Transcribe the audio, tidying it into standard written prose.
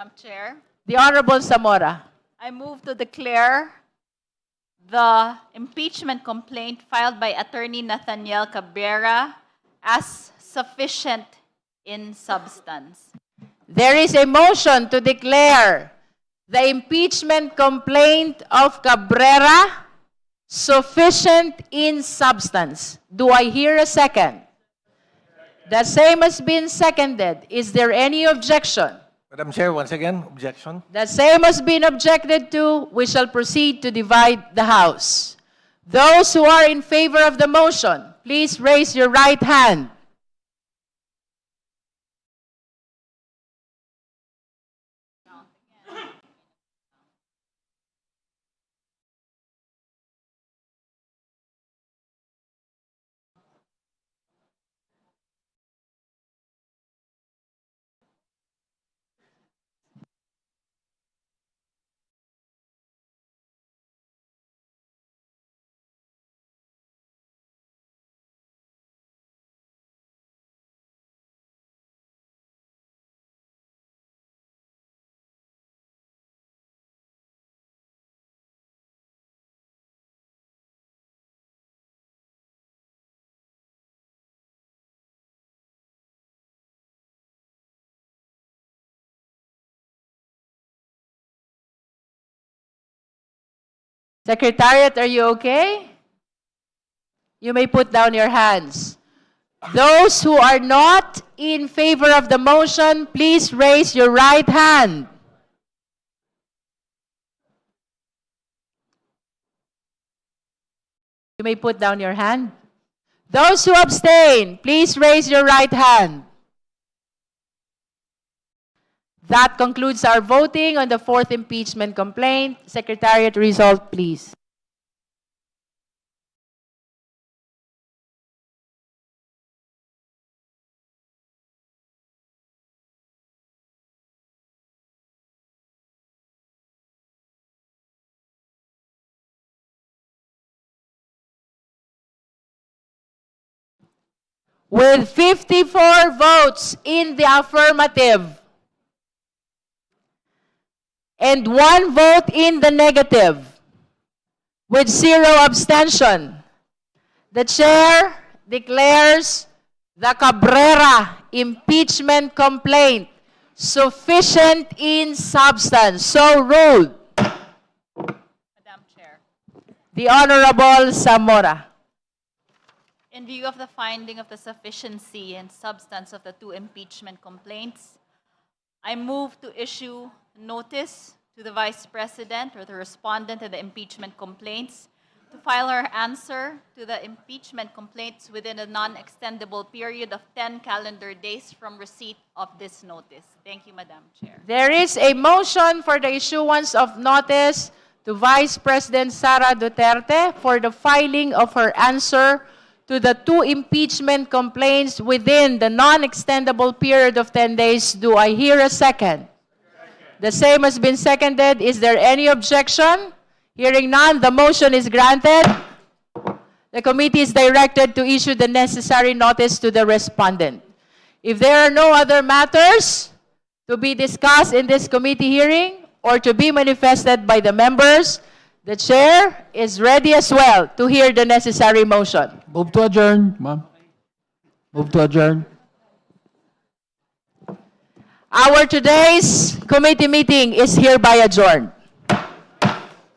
Madam Chair, The Honorable Zamora. I move to declare the impeachment complaint filed by Attorney Nathaniel Cabrera as sufficient in substance. There is a motion to declare the impeachment complaint of Cabrera sufficient in substance. Do I hear a second? The same has been seconded. Is there any objection? Madam Chair, once again, objection. The same has been objected to. We shall proceed to divide the House. Those who are in favor of the motion, please raise your right hand. Secretariat, are you okay? You may put down your hands. Those who are not in favor of the motion, please raise your right hand. You may put down your hand. Those who abstain, please raise your right hand. That concludes our voting on the fourth impeachment complaint. Secretariat, result, please. With 54 votes in the affirmative and 1 vote in the negative, with 0 abstention, the chair declares the Cabrera impeachment complaint sufficient in substance. So ruled. Madam Chair, The Honorable Zamora. in view of the finding of the sufficiency and substance of the two impeachment complaints, I move to issue notice to the Vice President or the respondent of the impeachment complaints to file her answer to the impeachment complaints within a non-extendable period of 10 calendar days from receipt of this notice. Thank you, Madam Chair. There is a motion for the issuance of notice to Vice President Sara Duterte for the filing of her answer to the two impeachment complaints within the non-extendable period of 10 days. Do I hear a second? The same has been seconded. Is there any objection? Hearing none, the motion is granted. The committee is directed to issue the necessary notice to the respondent. If there are no other matters to be discussed in this committee hearing or to be manifested by the members, the chair is ready as well to hear the necessary motion. Move to adjourn, ma'am. Move to adjourn. Our today's committee meeting is hereby adjourned.